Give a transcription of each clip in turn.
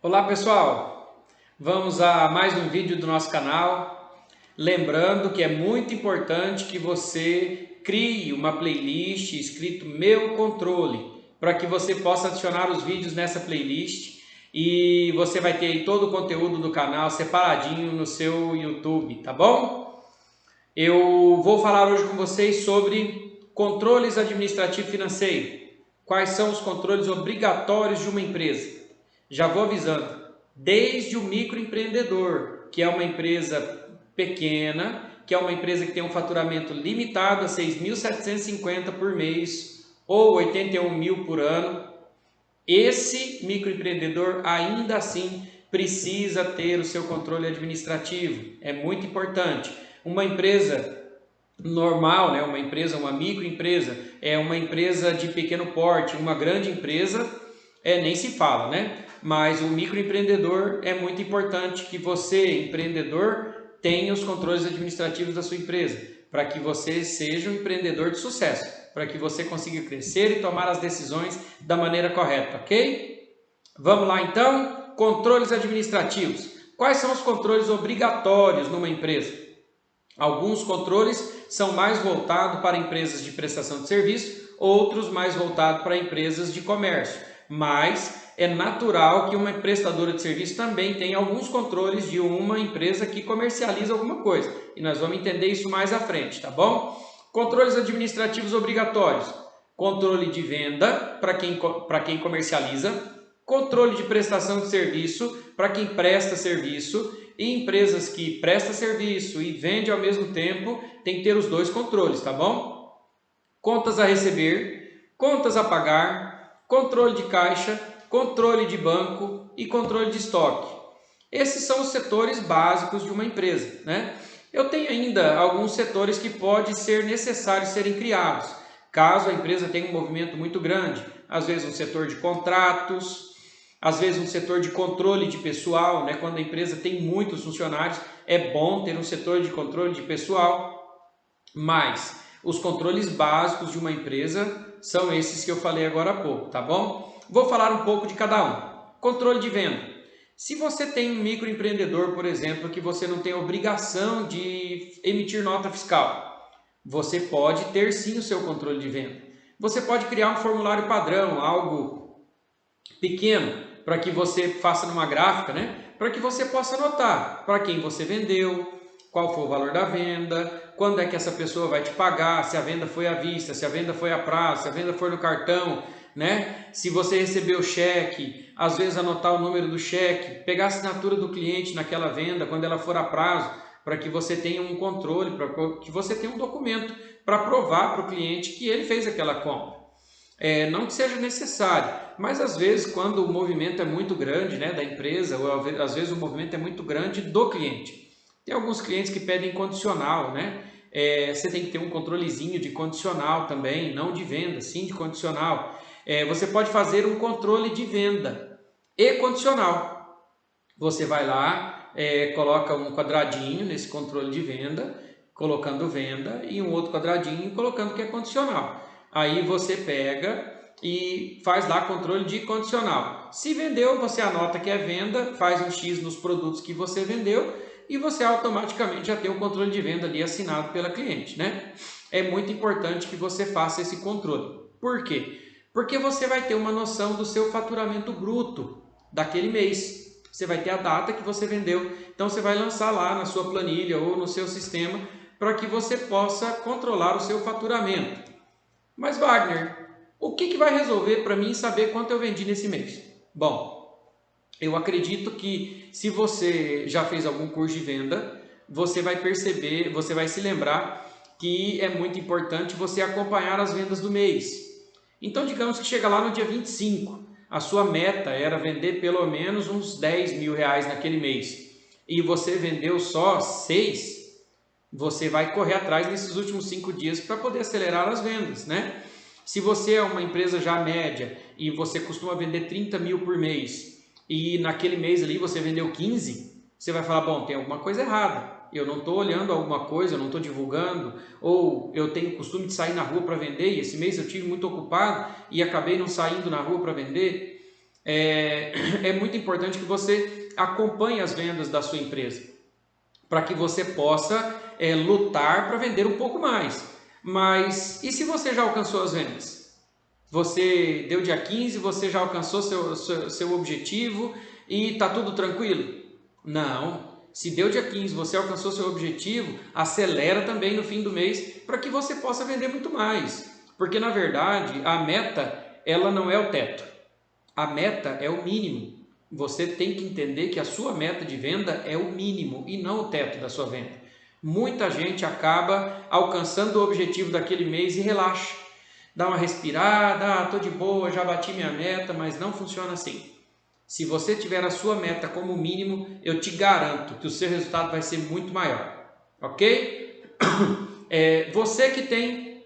Olá pessoal, vamos a mais um vídeo do nosso canal. Lembrando que é muito importante que você crie uma playlist escrito Meu Controle, para que você possa adicionar os vídeos nessa playlist e você vai ter aí todo o conteúdo do canal separadinho no seu YouTube, tá bom? Eu vou falar hoje com vocês sobre controles administrativo financeiro. Quais são os controles obrigatórios de uma empresa? Já vou avisando, desde o microempreendedor, que é uma empresa pequena, que é uma empresa que tem um faturamento limitado a 6.750 por mês ou 81 mil por ano, esse microempreendedor ainda assim precisa ter o seu controle administrativo. É muito importante. Uma empresa normal, né? Uma microempresa, é uma empresa de pequeno porte, uma grande empresa, nem se fala, né? Mas o microempreendedor é muito importante que você, empreendedor, tenha os controles administrativos da sua empresa, para que você seja um empreendedor de sucesso, para que você consiga crescer e tomar as decisões da maneira correta, ok? Vamos lá então, controles administrativos. Quais são os controles obrigatórios numa empresa? Alguns controles são mais voltados para empresas de prestação de serviço, outros mais voltados para empresas de comércio, mas é natural que uma prestadora de serviço também tenha alguns controles de uma empresa que comercializa alguma coisa, e nós vamos entender isso mais à frente, tá bom? Controles administrativos obrigatórios: controle de venda para quem comercializa, controle de prestação de serviço para quem presta serviço, e empresas que prestam serviço e vendem ao mesmo tempo tem que ter os dois controles, tá bom? Contas a receber, contas a pagar, controle de caixa, controle de banco e controle de estoque. Esses são os setores básicos de uma empresa, né? Eu tenho ainda alguns setores que pode ser necessário serem criados, caso a empresa tenha um movimento muito grande. Às vezes um setor de contratos, às vezes um setor de controle de pessoal, né? Quando a empresa tem muitos funcionários, é bom ter um setor de controle de pessoal, mas os controles básicos de uma empresa são esses que eu falei agora há pouco, tá bom? Vou falar um pouco de cada um. Controle de venda. Se você tem um microempreendedor, por exemplo, que você não tem obrigação de emitir nota fiscal, você pode ter sim o seu controle de venda. Você pode criar um formulário padrão, algo pequeno, para que você faça numa gráfica, né? Para que você possa anotar para quem você vendeu, qual foi o valor da venda, quando é que essa pessoa vai te pagar, se a venda foi à vista, se a venda foi a prazo, se a venda foi no cartão, né? Se você recebeu o cheque, às vezes anotar o número do cheque, pegar a assinatura do cliente naquela venda quando ela for a prazo, para que você tenha um controle, para que você tenha um documento para provar para o cliente que ele fez aquela compra. Não que seja necessário, mas às vezes quando o movimento é muito grande, né, da empresa, ou às vezes o movimento é muito grande do cliente. Tem alguns clientes que pedem condicional, né? Você tem que ter um controlezinho de condicional também, não de venda, sim de condicional. Você pode fazer um controle de venda e condicional. Você vai lá, coloca um quadradinho nesse controle de venda, colocando venda, e um outro quadradinho colocando que é condicional. Aí você pega e faz lá controle de condicional. Se vendeu, você anota que é venda, faz um X nos produtos que você vendeu e você automaticamente já tem o controle de venda ali assinado pela cliente, né? É muito importante que você faça esse controle. Por quê? Porque você vai ter uma noção do seu faturamento bruto daquele mês. Você vai ter a data que você vendeu. Então você vai lançar lá na sua planilha ou no seu sistema para que você possa controlar o seu faturamento. Mas Wagner, o que vai resolver para mim saber quanto eu vendi nesse mês? Bom, eu acredito que se você já fez algum curso de venda, você vai perceber, você vai se lembrar que é muito importante você acompanhar as vendas do mês. Então, digamos que chega lá no dia 25, a sua meta era vender pelo menos uns 10 mil reais naquele mês e você vendeu só 6, você vai correr atrás nesses últimos 5 dias para poder acelerar as vendas, né? Se você é uma empresa já média e você costuma vender 30 mil por mês e naquele mês ali você vendeu 15, você vai falar, bom, tem alguma coisa errada. Eu não estou olhando alguma coisa, eu não estou divulgando, ou eu tenho costume de sair na rua para vender e esse mês eu tive muito ocupado e acabei não saindo na rua para vender. é muito importante que você acompanhe as vendas da sua empresa, para que você possa lutar para vender um pouco mais. Mas e se você já alcançou as vendas? Você deu dia 15, você já alcançou seu objetivo e está tudo tranquilo? Não. Se deu dia 15, você alcançou seu objetivo, acelera também no fim do mês para que você possa vender muito mais. Porque na verdade a meta, ela não é o teto. A meta é o mínimo. Você tem que entender que a sua meta de venda é o mínimo e não o teto da sua venda. Muita gente acaba alcançando o objetivo daquele mês e relaxa. Dá uma respirada, estou de boa, já bati minha meta, mas não funciona assim. Se você tiver a sua meta como mínimo, eu te garanto que o seu resultado vai ser muito maior. Ok? Você que tem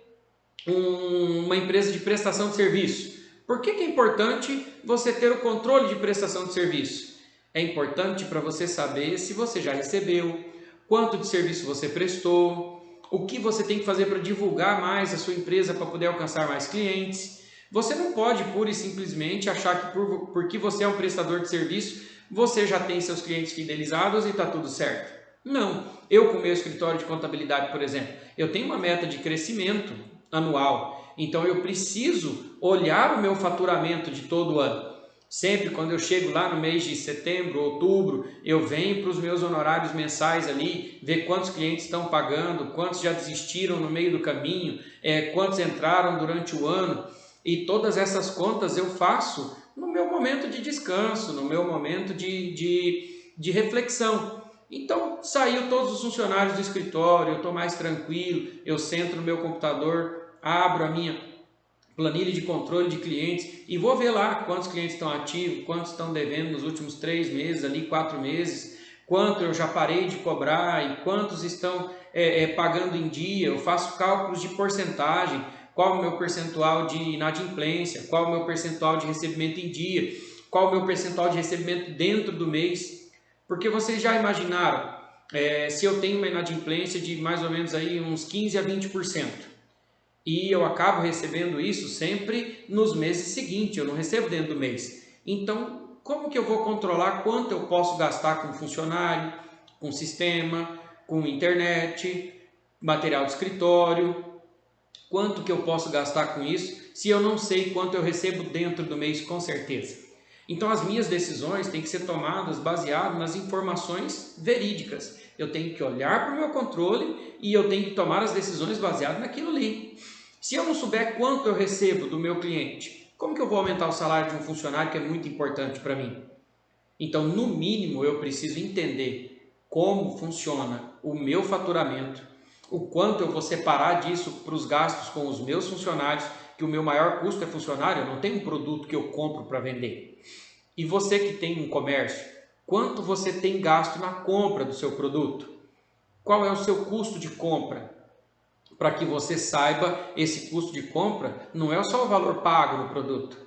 uma empresa de prestação de serviço, por que é importante você ter o controle de prestação de serviço? É importante para você saber se você já recebeu, quanto de serviço você prestou, o que você tem que fazer para divulgar mais a sua empresa para poder alcançar mais clientes. Você não pode pura e simplesmente achar que porque você é um prestador de serviço, você já tem seus clientes fidelizados e está tudo certo. Não. Eu, com o meu escritório de contabilidade, por exemplo, eu tenho uma meta de crescimento anual. Então eu preciso olhar o meu faturamento de todo ano. Sempre quando eu chego lá no mês de setembro, outubro, eu venho para os meus honorários mensais ali, ver quantos clientes estão pagando, quantos já desistiram no meio do caminho, quantos entraram durante o ano. E todas essas contas eu faço no meu momento de descanso, no meu momento de reflexão. Então, saiu todos os funcionários do escritório, eu estou mais tranquilo, eu sento no meu computador, abro a minha planilha de controle de clientes e vou ver lá quantos clientes estão ativos, quantos estão devendo nos últimos 3 meses, ali 4 meses, quanto eu já parei de cobrar e quantos estão pagando em dia. Eu faço cálculos de porcentagem, qual o meu percentual de inadimplência, qual o meu percentual de recebimento em dia, qual o meu percentual de recebimento dentro do mês. Porque vocês já imaginaram, se eu tenho uma inadimplência de mais ou menos aí uns 15 a 20%, e eu acabo recebendo isso sempre nos meses seguintes, eu não recebo dentro do mês. Então, como que eu vou controlar quanto eu posso gastar com funcionário, com sistema, com internet, material de escritório? Quanto que eu posso gastar com isso se eu não sei quanto eu recebo dentro do mês, com certeza? Então as minhas decisões têm que ser tomadas baseadas nas informações verídicas. Eu tenho que olhar para o meu controle e eu tenho que tomar as decisões baseadas naquilo ali. Se eu não souber quanto eu recebo do meu cliente, como que eu vou aumentar o salário de um funcionário que é muito importante para mim? Então, no mínimo, eu preciso entender como funciona o meu faturamento, o quanto eu vou separar disso para os gastos com os meus funcionários, que o meu maior custo é funcionário, eu não tenho um produto que eu compro para vender. E você que tem um comércio, quanto você tem gasto na compra do seu produto? Qual é o seu custo de compra? Para que você saiba, esse custo de compra não é só o valor pago no produto.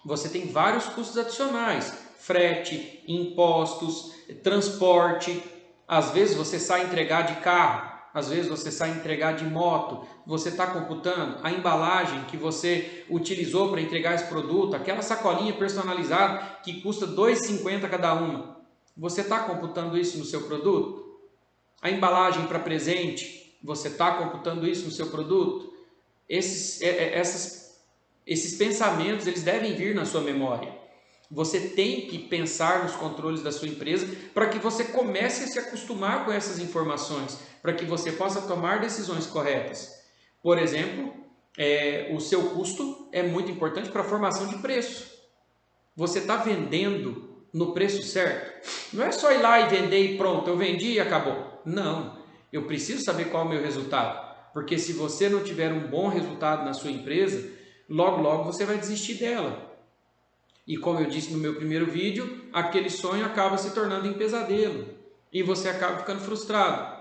Você tem vários custos adicionais, frete, impostos, transporte. Às vezes você sai entregar de carro, às vezes você sai entregar de moto. Você está computando a embalagem que você utilizou para entregar esse produto, aquela sacolinha personalizada que custa R$ 2,50 cada uma. Você está computando isso no seu produto? A embalagem para presente, você está computando isso no seu produto? Esses pensamentos, eles devem vir na sua memória. Você tem que pensar nos controles da sua empresa para que você comece a se acostumar com essas informações, para que você possa tomar decisões corretas. Por exemplo, o seu custo é muito importante para a formação de preço. Você está vendendo no preço certo? Não é só ir lá e vender e pronto, eu vendi e acabou. Não, eu preciso saber qual é o meu resultado, porque se você não tiver um bom resultado na sua empresa, logo logo você vai desistir dela. E como eu disse no meu primeiro vídeo, aquele sonho acaba se tornando em pesadelo e você acaba ficando frustrado.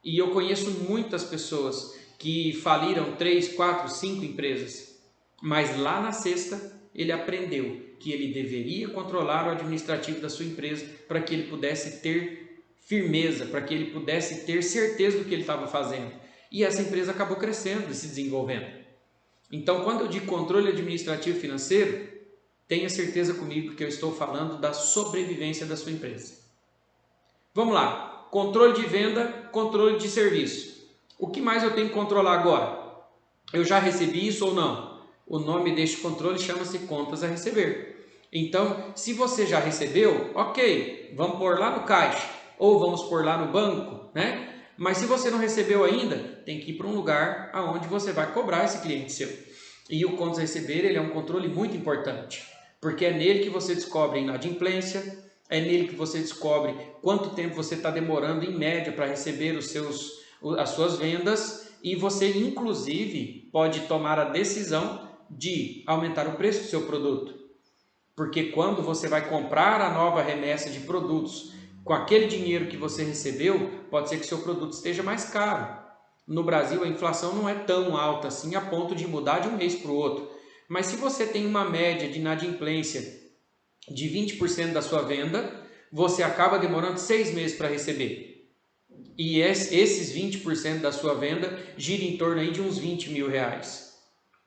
E eu conheço muitas pessoas que faliram 3, 4, 5 empresas, mas lá na sexta ele aprendeu que ele deveria controlar o administrativo da sua empresa para que ele pudesse ter firmeza, para que ele pudesse ter certeza do que ele estava fazendo. E essa empresa acabou crescendo e se desenvolvendo. Então, quando eu digo controle administrativo financeiro, tenha certeza comigo que eu estou falando da sobrevivência da sua empresa. Vamos lá, controle de venda, controle de serviço. O que mais eu tenho que controlar agora? Eu já recebi isso ou não? O nome deste controle chama-se contas a receber. Então, se você já recebeu, ok, vamos pôr lá no caixa ou vamos pôr lá no banco, né? Mas se você não recebeu ainda, tem que ir para um lugar aonde você vai cobrar esse cliente seu. E o contas a receber, ele é um controle muito importante, porque é nele que você descobre a inadimplência, é nele que você descobre quanto tempo você está demorando em média para receber as suas vendas, e você inclusive pode tomar a decisão de aumentar o preço do seu produto. Porque quando você vai comprar a nova remessa de produtos com aquele dinheiro que você recebeu, pode ser que seu produto esteja mais caro. No Brasil a inflação não é tão alta assim a ponto de mudar de um mês para o outro. Mas se você tem uma média de inadimplência de 20% da sua venda, você acaba demorando 6 meses para receber. E esses 20% da sua venda gira em torno aí de uns 20 mil reais.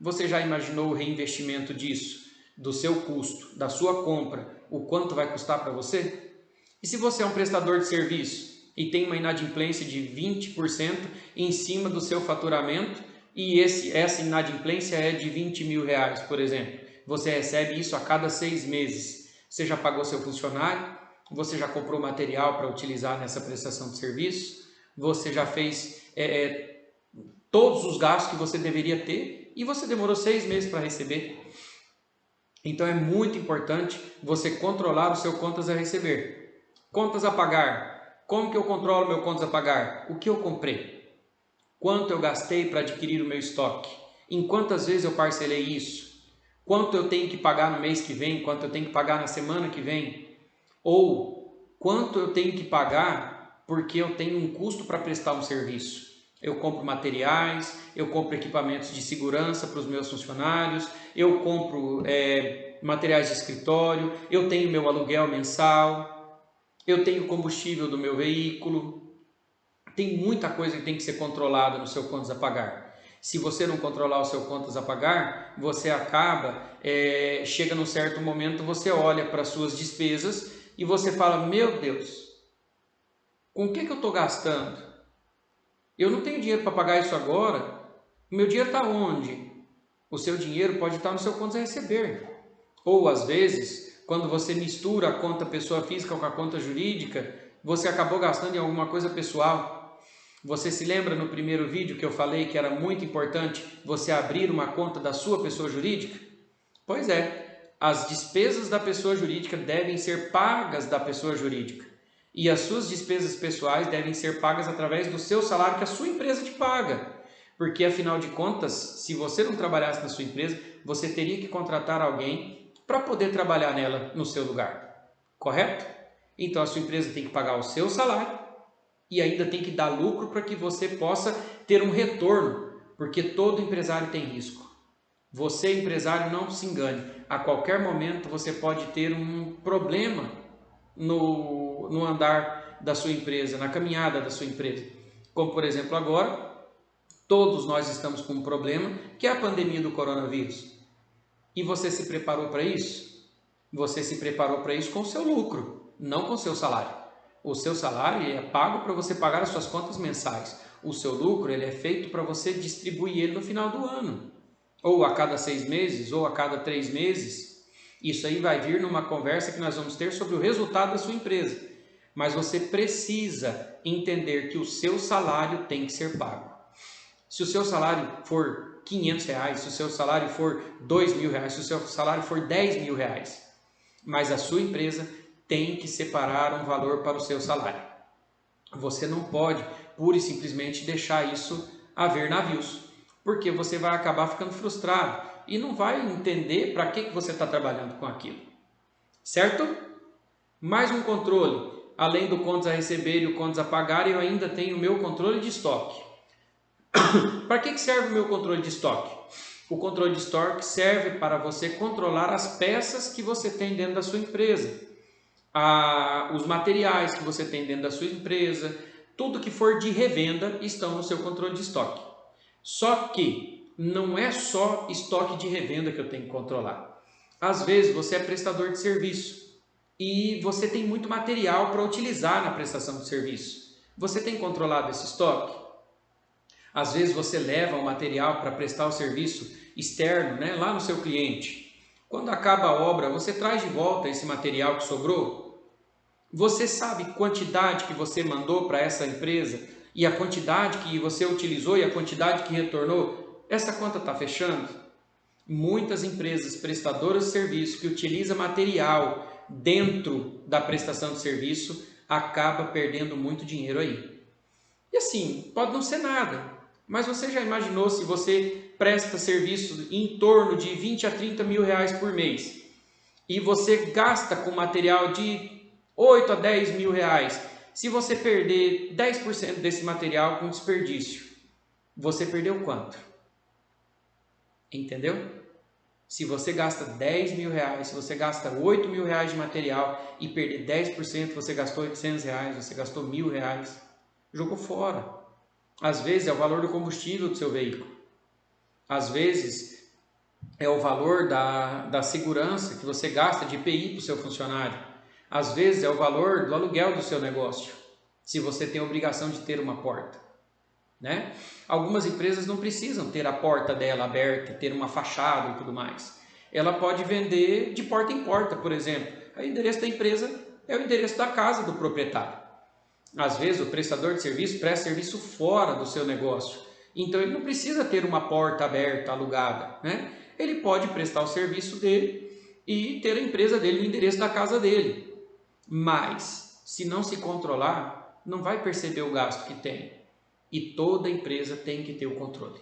Você já imaginou o reinvestimento disso, do seu custo, da sua compra, o quanto vai custar para você? E se você é um prestador de serviço e tem uma inadimplência de 20% em cima do seu faturamento e essa inadimplência é de 20 mil reais, por exemplo, você recebe isso a cada 6 meses. Você já pagou seu funcionário? Você já comprou material para utilizar nessa prestação de serviço? Você já fez todos os gastos que você deveria ter e você demorou 6 meses para receber. Então é muito importante você controlar o seu contas a receber. Contas a pagar. Como que eu controlo meu contas a pagar? O que eu comprei? Quanto eu gastei para adquirir o meu estoque? Em quantas vezes eu parcelei isso? Quanto eu tenho que pagar no mês que vem? Quanto eu tenho que pagar na semana que vem? Ou quanto eu tenho que pagar porque eu tenho um custo para prestar um serviço? Eu compro materiais, eu compro equipamentos de segurança para os meus funcionários, eu compro materiais de escritório, eu tenho meu aluguel mensal, eu tenho combustível do meu veículo. Tem muita coisa que tem que ser controlada no seu contas a pagar. Se você não controlar o seu contas a pagar, você acaba, chega num certo momento, você olha para as suas despesas e você fala, meu Deus, com o que eu estou gastando? Eu não tenho dinheiro para pagar isso agora. O meu dinheiro está onde? O seu dinheiro pode estar no seu contas a receber. Ou às vezes, quando você mistura a conta pessoa física com a conta jurídica, você acabou gastando em alguma coisa pessoal. Você se lembra no primeiro vídeo que eu falei que era muito importante você abrir uma conta da sua pessoa jurídica? Pois é, as despesas da pessoa jurídica devem ser pagas da pessoa jurídica. E as suas despesas pessoais devem ser pagas através do seu salário que a sua empresa te paga. Porque afinal de contas, se você não trabalhasse na sua empresa, você teria que contratar alguém para poder trabalhar nela no seu lugar. Correto? Então a sua empresa tem que pagar o seu salário e ainda tem que dar lucro para que você possa ter um retorno, porque todo empresário tem risco. Você, empresário, não se engane. A qualquer momento você pode ter um problema no andar da sua empresa, na caminhada da sua empresa. Como, por exemplo, agora, todos nós estamos com um problema, que é a pandemia do coronavírus. E você se preparou para isso? Você se preparou para isso com o seu lucro, não com o seu salário. O seu salário é pago para você pagar as suas contas mensais. O seu lucro ele é feito para você distribuir ele no final do ano. Ou a cada 6 meses, ou a cada 3 meses. Isso aí vai vir numa conversa que nós vamos ter sobre o resultado da sua empresa. Mas você precisa entender que o seu salário tem que ser pago. Se o seu salário for R$500, se o seu salário for R$2.000, se o seu salário for R$10.000, mas a sua empresa tem que separar um valor para o seu salário. Você não pode, pura e simplesmente, deixar isso haver navios, porque você vai acabar ficando frustrado e não vai entender para que você está trabalhando com aquilo. Certo? Mais um controle. Além do contas a receber e o contas a pagar, eu ainda tenho o meu controle de estoque. Para que serve o meu controle de estoque? O controle de estoque serve para você controlar as peças que você tem dentro da sua empresa, os materiais que você tem dentro da sua empresa, tudo que for de revenda estão no seu controle de estoque. Só que não é só estoque de revenda que eu tenho que controlar. Às vezes você é prestador de serviço e você tem muito material para utilizar na prestação de serviço. Você tem controlado esse estoque? Às vezes você leva o material para prestar o serviço externo, né, lá no seu cliente. Quando acaba a obra, você traz de volta esse material que sobrou? Você sabe quantidade que você mandou para essa empresa e a quantidade que você utilizou e a quantidade que retornou? Essa conta está fechando? Muitas empresas prestadoras de serviço que utilizam material dentro da prestação de serviço acaba perdendo muito dinheiro aí. E assim, pode não ser nada, mas você já imaginou se você presta serviço em torno de 20 a 30 mil reais por mês e você gasta com material de 8 a 10 mil reais? Se você perder 10% desse material com desperdício, você perdeu quanto? Entendeu? Se você gasta 10 mil reais, se você gasta 8 mil reais de material e perder 10%, você gastou 800 reais, você gastou 1.000 reais, jogou fora. Às vezes é o valor do combustível do seu veículo. Às vezes é o valor da segurança que você gasta de IPI para o seu funcionário. Às vezes é o valor do aluguel do seu negócio, se você tem a obrigação de ter uma porta, né? Algumas empresas não precisam ter a porta dela aberta, ter uma fachada e tudo mais. Ela pode vender de porta em porta, por exemplo. O endereço da empresa é o endereço da casa do proprietário. Às vezes o prestador de serviço presta serviço fora do seu negócio, então ele não precisa ter uma porta aberta, alugada, né? Ele pode prestar o serviço dele e ter a empresa dele no endereço da casa dele. Mas, se não se controlar, não vai perceber o gasto que tem. E toda empresa tem que ter o controle.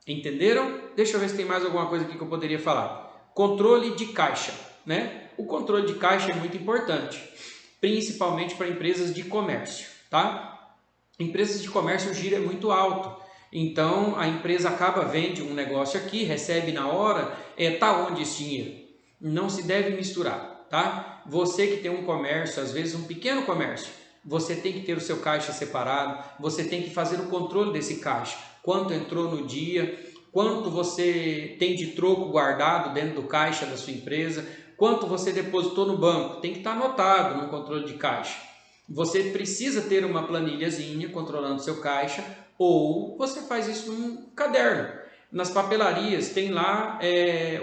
Entenderam? Deixa eu ver se tem mais alguma coisa aqui que eu poderia falar. Controle de caixa, né? O controle de caixa é muito importante, principalmente para empresas de comércio, tá? Empresas de comércio o giro é muito alto. Então a empresa vende um negócio aqui, recebe na hora, tá onde esse dinheiro? Não se deve misturar, tá? Você que tem um comércio, às vezes um pequeno comércio, você tem que ter o seu caixa separado, você tem que fazer o controle desse caixa. Quanto entrou no dia, quanto você tem de troco guardado dentro do caixa da sua empresa, quanto você depositou no banco, tem que estar anotado no controle de caixa. Você precisa ter uma planilhazinha controlando seu caixa, ou você faz isso num caderno. Nas papelarias tem lá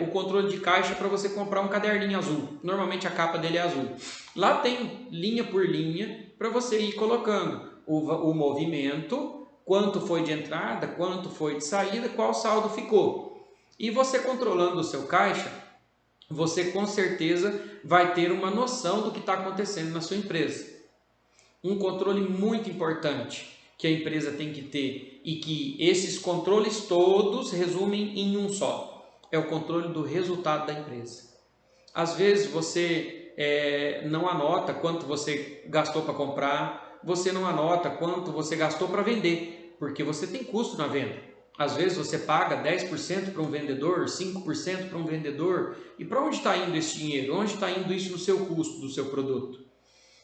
o controle de caixa para você comprar um caderninho azul. Normalmente a capa dele é azul. Lá tem linha por linha para você ir colocando o movimento, quanto foi de entrada, quanto foi de saída, qual saldo ficou. E você controlando o seu caixa, você com certeza vai ter uma noção do que está acontecendo na sua empresa. Um controle muito importante que a empresa tem que ter e que esses controles todos resumem em um só, é o controle do resultado da empresa. Às vezes você não anota quanto você gastou para comprar, você não anota quanto você gastou para vender, porque você tem custo na venda. Às vezes você paga 10% para um vendedor, 5% para um vendedor, e para onde está indo esse dinheiro? Onde está indo isso no seu custo do seu produto?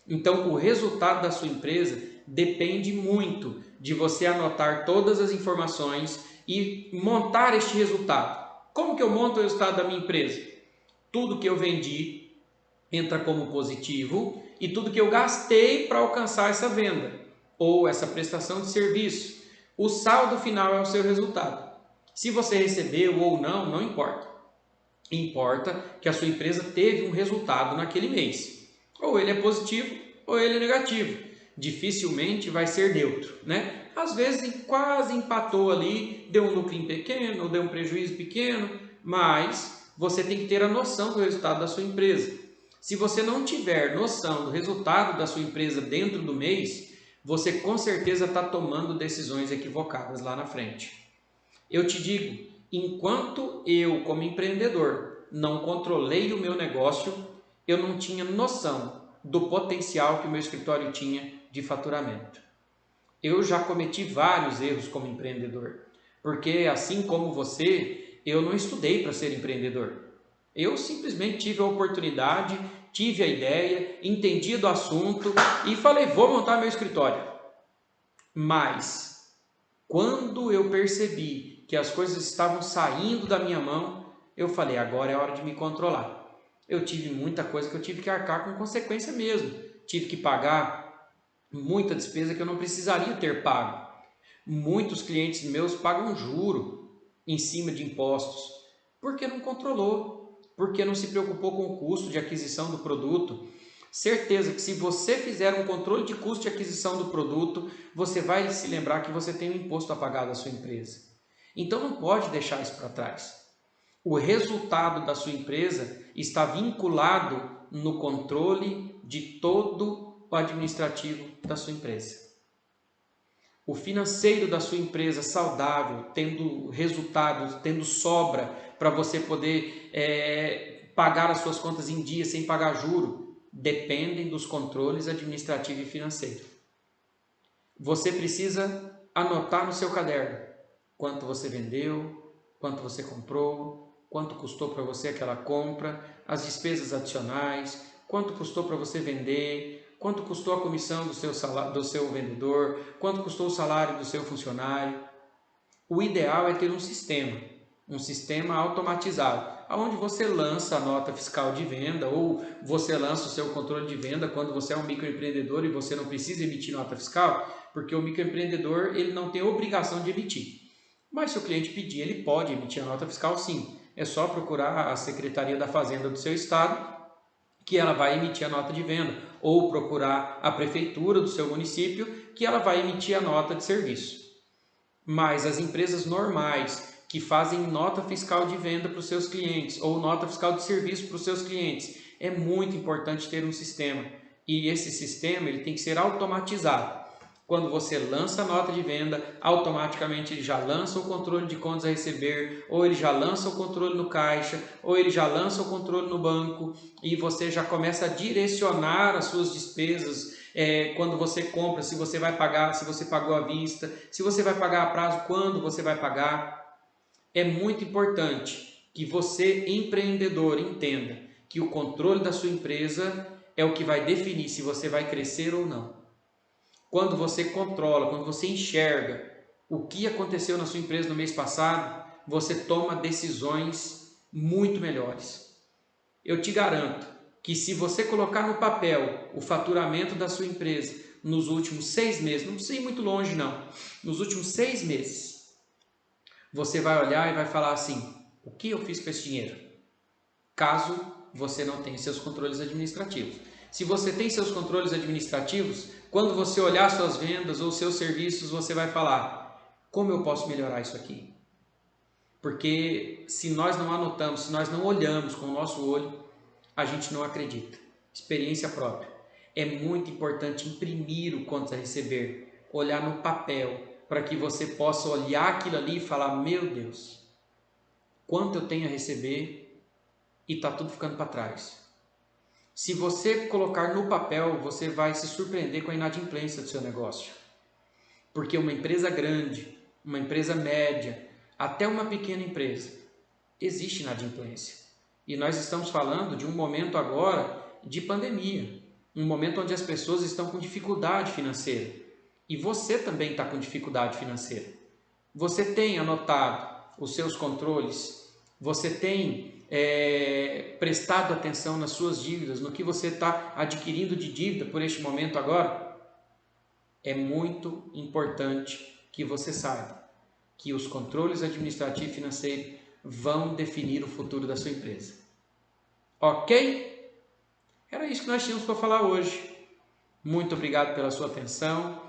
Então, o resultado da sua empresa depende muito de você anotar todas as informações e montar este resultado. Como que eu monto o resultado da minha empresa? Tudo que eu vendi entra como positivo e tudo que eu gastei para alcançar essa venda ou essa prestação de serviço. O saldo final é o seu resultado. Se você recebeu ou não, não importa. Importa que a sua empresa teve um resultado naquele mês. Ou ele é positivo ou ele é negativo. Dificilmente vai ser neutro, né? Às vezes quase empatou ali, deu um lucro pequeno ou deu um prejuízo pequeno, mas você tem que ter a noção do resultado da sua empresa. Se você não tiver noção do resultado da sua empresa dentro do mês, você com certeza está tomando decisões equivocadas lá na frente. Eu te digo, enquanto eu, como empreendedor, não controlei o meu negócio, eu não tinha noção do potencial que o meu escritório tinha de faturamento. Eu já cometi vários erros como empreendedor, porque assim como você, eu não estudei para ser empreendedor. Eu simplesmente tive a oportunidade, tive a ideia, entendi do assunto e falei, vou montar meu escritório. Mas, quando eu percebi que as coisas estavam saindo da minha mão, eu falei, agora é hora de me controlar. Eu tive muita coisa que eu tive que arcar com consequência mesmo. Tive que pagar muita despesa que eu não precisaria ter pago. Muitos clientes meus pagam juro em cima de impostos, porque não controlou, porque não se preocupou com o custo de aquisição do produto. Certeza que se você fizer um controle de custo de aquisição do produto, você vai se lembrar que você tem um imposto a pagar da sua empresa. Então não pode deixar isso para trás. O resultado da sua empresa está vinculado no controle de todo o administrativo da sua empresa. O financeiro da sua empresa saudável, tendo resultados, tendo sobra para você poder pagar as suas contas em dia sem pagar juro, dependem dos controles administrativo e financeiro. Você precisa anotar no seu caderno quanto você vendeu, quanto você comprou, quanto custou para você aquela compra, as despesas adicionais, quanto custou para você vender, quanto custou a comissão do seu vendedor, quanto custou o salário do seu funcionário. O ideal é ter um sistema automatizado, onde você lança a nota fiscal de venda ou você lança o seu controle de venda quando você é um microempreendedor e você não precisa emitir nota fiscal, porque o microempreendedor ele não tem obrigação de emitir. Mas se o cliente pedir, ele pode emitir a nota fiscal sim. É só procurar a Secretaria da Fazenda do seu estado, que ela vai emitir a nota de venda, ou procurar a prefeitura do seu município, que ela vai emitir a nota de serviço. Mas as empresas normais que fazem nota fiscal de venda para os seus clientes ou nota fiscal de serviço para os seus clientes, é muito importante ter um sistema. E esse sistema ele tem que ser automatizado. Quando você lança a nota de venda, automaticamente ele já lança o controle de contas a receber, ou ele já lança o controle no caixa, ou ele já lança o controle no banco, e você já começa a direcionar as suas despesas quando você compra, se você vai pagar, se você pagou à vista, se você vai pagar a prazo, quando você vai pagar. É muito importante que você, empreendedor, entenda que o controle da sua empresa é o que vai definir se você vai crescer ou não. Quando você controla, quando você enxerga o que aconteceu na sua empresa no mês passado, você toma decisões muito melhores. Eu te garanto que se você colocar no papel o faturamento da sua empresa nos últimos 6 meses, não precisa ir muito longe não, nos últimos 6 meses, você vai olhar e vai falar assim, o que eu fiz com esse dinheiro? Caso você não tenha seus controles administrativos. Se você tem seus controles administrativos, quando você olhar suas vendas ou seus serviços, você vai falar, como eu posso melhorar isso aqui? Porque se nós não anotamos, se nós não olhamos com o nosso olho, a gente não acredita. Experiência própria. É muito importante imprimir o quanto a receber, olhar no papel, para que você possa olhar aquilo ali e falar, meu Deus, quanto eu tenho a receber e está tudo ficando para trás. Se você colocar no papel, você vai se surpreender com a inadimplência do seu negócio. Porque uma empresa grande, uma empresa média, até uma pequena empresa, existe inadimplência. E nós estamos falando de um momento agora de pandemia, um momento onde as pessoas estão com dificuldade financeira. E você também está com dificuldade financeira. Você tem anotado os seus controles, você tem prestado atenção nas suas dívidas, no que você está adquirindo de dívida por este momento agora? É muito importante que você saiba que os controles administrativo e financeiro vão definir o futuro da sua empresa. Ok? Era isso que nós tínhamos para falar hoje. Muito obrigado pela sua atenção.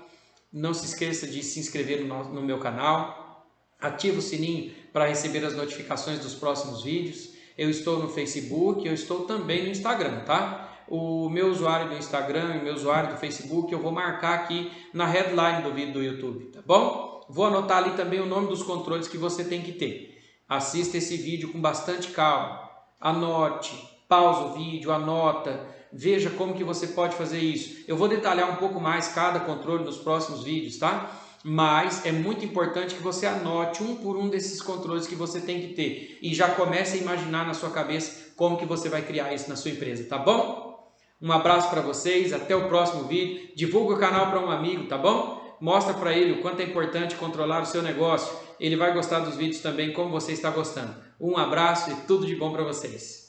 Não se esqueça de se inscrever no meu canal. Ative o sininho para receber as notificações dos próximos vídeos. Eu estou no Facebook, eu estou também no Instagram, tá? O meu usuário do Instagram e o meu usuário do Facebook eu vou marcar aqui na headline do vídeo do YouTube, tá bom? Vou anotar ali também o nome dos controles que você tem que ter. Assista esse vídeo com bastante calma. Anote, pausa o vídeo, anota, veja como que você pode fazer isso. Eu vou detalhar um pouco mais cada controle nos próximos vídeos, tá? Mas é muito importante que você anote um por um desses controles que você tem que ter e já comece a imaginar na sua cabeça como que você vai criar isso na sua empresa, tá bom? Um abraço para vocês, até o próximo vídeo. Divulga o canal para um amigo, tá bom? Mostra para ele o quanto é importante controlar o seu negócio, ele vai gostar dos vídeos também como você está gostando. Um abraço e tudo de bom para vocês.